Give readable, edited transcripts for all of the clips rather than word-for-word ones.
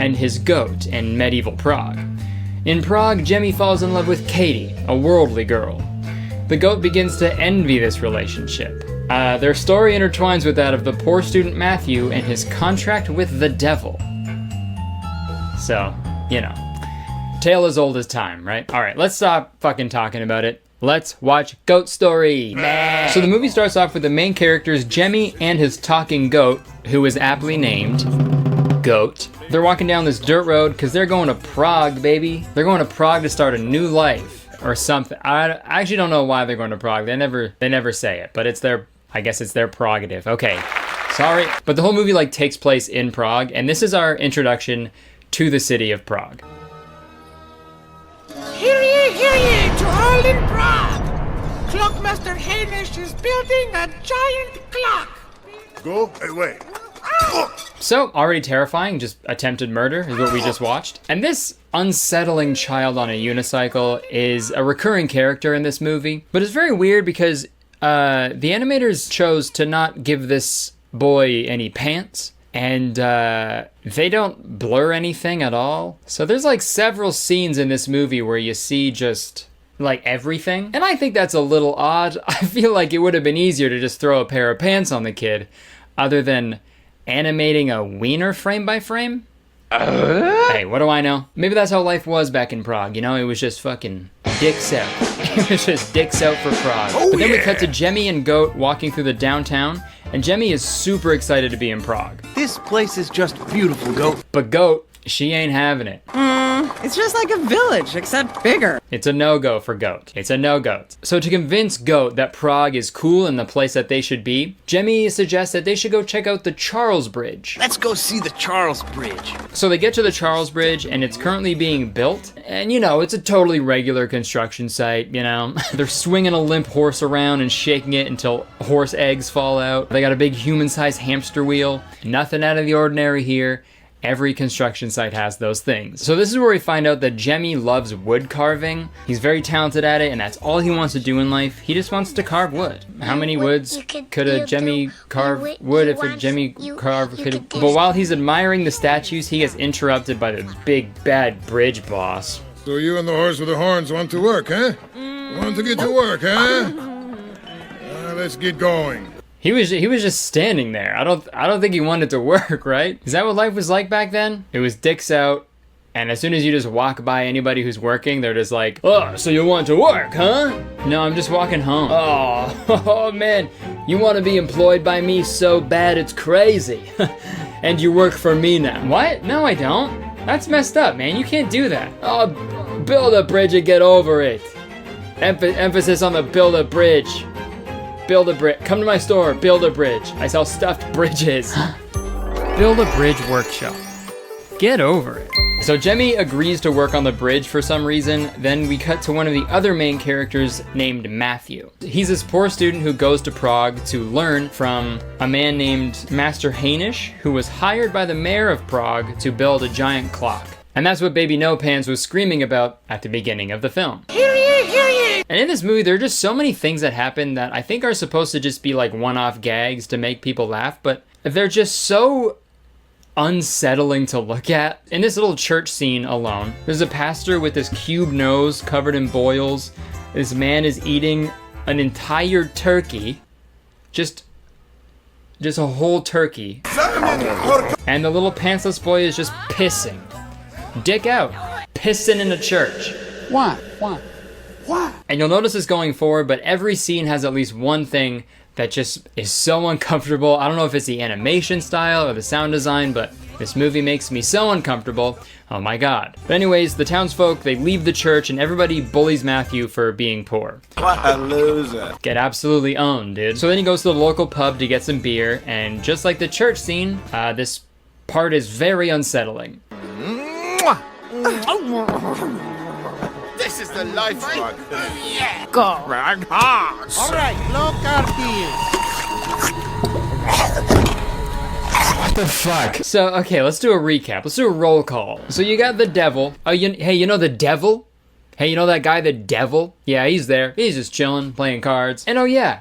and his goat in medieval Prague. In Prague, Jemmy falls in love with Katie, a worldly girl. The goat begins to envy this relationship. Their story intertwines with that of the poor student Matthew and his contract with the devil. So, you know, tale as old as time, right? All right, let's stop fucking talking about it. Let's watch Goat Story. So the movie starts off with the main characters, Jemmy and his talking goat, who is aptly named Goat. They're walking down this dirt road because they're going to Prague, baby. They're going to Prague to start a new life or something. I actually don't know why they're going to Prague. They never say it, but I guess it's their prerogative. Okay, sorry. But the whole movie like takes place in Prague, and this is our introduction to the city of Prague. Hear ye, to all in Prague! Clockmaster Hainish is building a giant clock! Go away. So, already terrifying, just attempted murder is what we just watched. And this unsettling child on a unicycle is a recurring character in this movie. But it's very weird because the animators chose to not give this boy any pants. And they don't blur anything at all. So there's like several scenes in this movie where you see just like everything. And I think that's a little odd. I feel like it would have been easier to just throw a pair of pants on the kid other than animating a wiener frame by frame. Hey, what do I know? Maybe that's how life was back in Prague. You know, it was just fucking dicks out. It was just dicks out for Prague. But then we cut to Jemmy and Goat walking through the downtown. And Jemmy is super excited to be in Prague. This place is just beautiful, Goat. But Goat, she ain't having it. It's just like a village, except bigger. It's a no-go for Goat. It's a no-goat. So to convince Goat that Prague is cool and the place that they should be, Jemmy suggests that they should go check out the Charles Bridge. Let's go see the Charles Bridge. So they get to the Charles Bridge and it's currently being built. And you know, it's a totally regular construction site, you know. They're swinging a limp horse around and shaking it until horse eggs fall out. They got a big human-sized hamster wheel. Nothing out of the ordinary here. Every construction site has those things. So this is where we find out that Jemmy loves wood carving. He's very talented at it, and that's all he wants to do in life. He just wants to carve wood. How many woods could a Jemmy carve wood if a Jemmy carve could? But while he's admiring the statues, he gets interrupted by the big bad bridge boss. So you and the horse with the horns want to work, huh? Want to get to work, huh? Let's get going. He was just standing there. I don't think he wanted to work, right? Is that what life was like back then? It was dicks out, and as soon as you just walk by anybody who's working, they're just like, oh, so you want to work, huh? No, I'm just walking home. Oh man, you want to be employed by me so bad it's crazy. And you work for me now. What? No, I don't. That's messed up, man. You can't do that. Oh, build a bridge and get over it. Emphasis on the build a bridge. Build a bridge. Come to my store. Build a bridge. I sell stuffed bridges. Build a bridge workshop. Get over it. So Jemmy agrees to work on the bridge for some reason. Then we cut to one of the other main characters named Matthew. He's this poor student who goes to Prague to learn from a man named Master Hainish, who was hired by the mayor of Prague to build a giant clock. And that's what Baby No Pants was screaming about at the beginning of the film. Hear ye, hear ye! And in this movie, there are just so many things that happen that I think are supposed to just be like one-off gags to make people laugh, but they're just so unsettling to look at. In this little church scene alone, there's a pastor with this cube nose covered in boils. This man is eating an entire turkey. Just a whole turkey. And the little pantsless boy is just pissing. Dick out. Pissing in a church. Why? And you'll notice this going forward, but every scene has at least one thing that just is so uncomfortable. I don't know if it's the animation style or the sound design, but this movie makes me so uncomfortable. Oh my god. But anyways, the townsfolk, they leave the church and everybody bullies Matthew for being poor. What a loser. Get absolutely owned, dude. So then he goes to the local pub to get some beer, and just like the church scene, this part is very unsettling. This is the life one. Yeah! Go. Rag hard. All right, look out here. What the fuck? So, okay, let's do a recap. Let's do a roll call. So you got the devil. Oh, hey, you know the devil? Hey, you know that guy, the devil? Yeah, he's there. He's just chilling, playing cards. And oh yeah,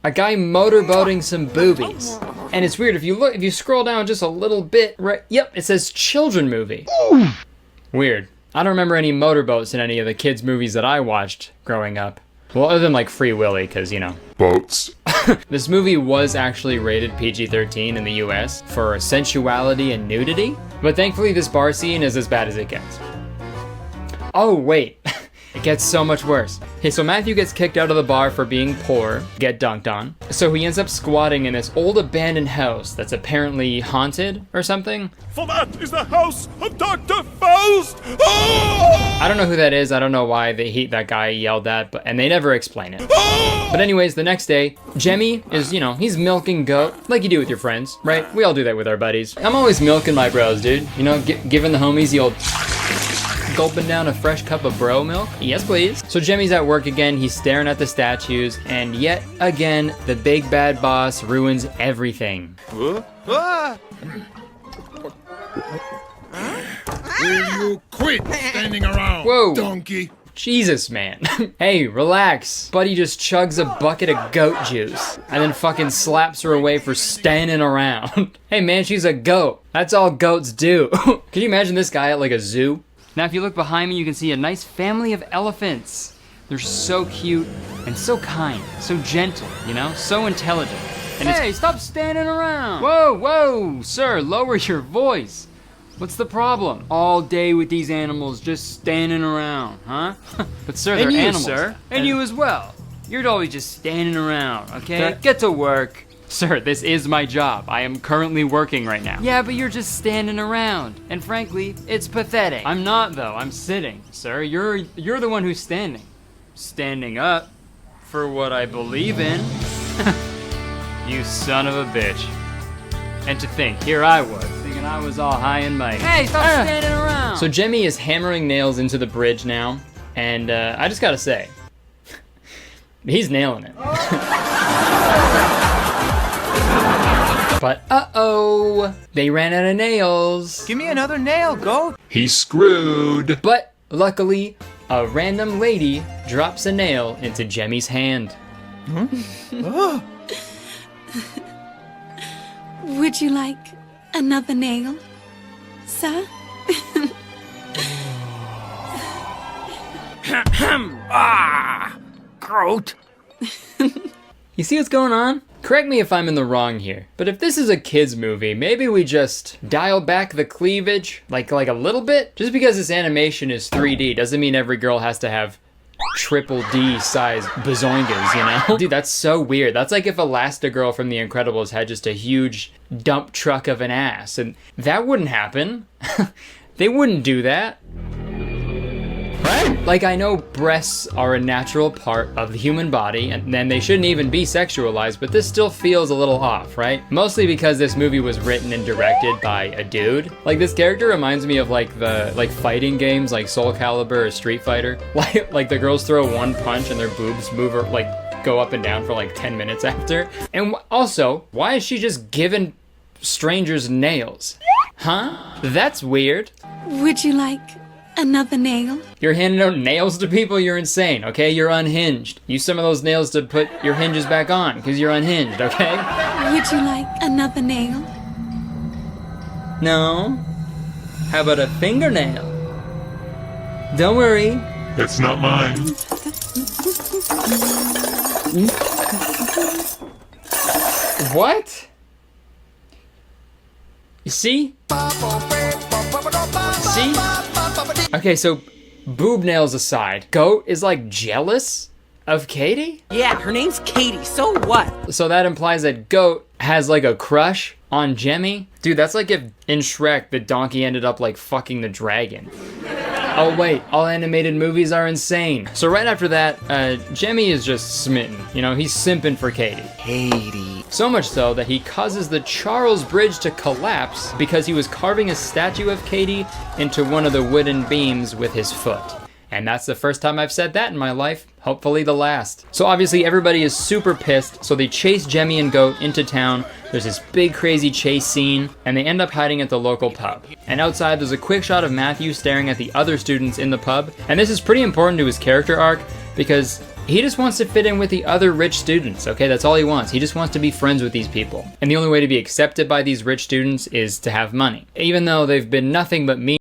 a guy motorboating some boobies. And it's weird, if you scroll down just a little bit, right, yep, it says children movie. Weird. I don't remember any motorboats in any of the kids' movies that I watched growing up. Well, other than like Free Willy, because, you know. Boats. This movie was actually rated PG-13 in the US for sensuality and nudity, but thankfully this bar scene is as bad as it gets. Oh, wait. It gets so much worse. Okay, so Matthew gets kicked out of the bar for being poor, get dunked on. So he ends up squatting in this old abandoned house that's apparently haunted or something. For that is the house of Dr. Faust! Oh! I don't know who that is. I don't know why that guy yelled that, and they never explain it. But anyways, the next day, Jemmy is, you know, he's milking goat, like you do with your friends, right? We all do that with our buddies. I'm always milking my bros, dude. You know, giving the homies the old gulping down a fresh cup of bro milk? Yes, please. So Jemmy's at work again, he's staring at the statues, and yet again, the big bad boss ruins everything. Will you quit standing around, Whoa. donkey? Jesus, man. Hey, relax. Buddy just chugs a bucket of goat juice and then fucking slaps her away for standing around. Hey man, she's a goat. That's all goats do. Can you imagine this guy at like a zoo? Now if you look behind me, you can see a nice family of elephants. They're so cute and so kind, so gentle, you know, so intelligent. And hey, stop standing around. Whoa, sir, lower your voice. What's the problem? All day with these animals just standing around, huh? But sir, they're animals. Sir. And you as well. You're always just standing around, okay? Get to work. Sir, this is my job. I am currently working right now. Yeah, but you're just standing around. And frankly, it's pathetic. I'm not though, I'm sitting. Sir, you're the one who's standing. Standing up for what I believe in. You son of a bitch. And to think, here I was, thinking I was all high and mighty. Hey, stop standing around! So Jemmy is hammering nails into the bridge now, and I just gotta say, he's nailing it. But uh-oh, they ran out of nails. Give me another nail, goat. He's screwed. But luckily, a random lady drops a nail into Jemmy's hand. Would you like another nail, sir? Goat. You see what's going on? Correct me if I'm in the wrong here, but if this is a kid's movie, maybe we just dial back the cleavage, like a little bit? Just because this animation is 3D doesn't mean every girl has to have triple D size bazoingas, you know? Dude, that's so weird. That's like if Elastigirl from The Incredibles had just a huge dump truck of an ass, and that wouldn't happen. They wouldn't do that. Right? Like, I know breasts are a natural part of the human body, and then they shouldn't even be sexualized, but this still feels a little off, right? Mostly because this movie was written and directed by a dude. Like, this character reminds me of like the fighting games like Soul Calibur or Street Fighter. Like the girls throw one punch and their boobs move or like go up and down for like 10 minutes after. And also, why is she just giving strangers nails? Huh? That's weird. Would you like another nail? You're handing out nails to people? You're insane, okay? You're unhinged. Use some of those nails to put your hinges back on, because you're unhinged, okay? Would you like another nail? No. How about a fingernail? Don't worry. It's not mine. What? You see? See? Okay, so boob nails aside, Goat is like jealous of Katie? Yeah, her name's Katie, so what? So that implies that Goat has like a crush on Jemmy? Dude, that's like if in Shrek the donkey ended up like fucking the dragon. Oh wait, all animated movies are insane. So right after that, Jemmy is just smitten. You know, he's simping for Katie. Katie. So much so that he causes the Charles Bridge to collapse because he was carving a statue of Katie into one of the wooden beams with his foot. And that's the first time I've said that in my life. Hopefully the last. So obviously everybody is super pissed, so they chase Jemmy and Goat into town. There's this big crazy chase scene, and they end up hiding at the local pub. And outside there's a quick shot of Matthew staring at the other students in the pub. And this is pretty important to his character arc, because He just wants to fit in with the other rich students, okay? That's all he wants. He just wants to be friends with these people. And the only way to be accepted by these rich students is to have money. Even though they've been nothing but mean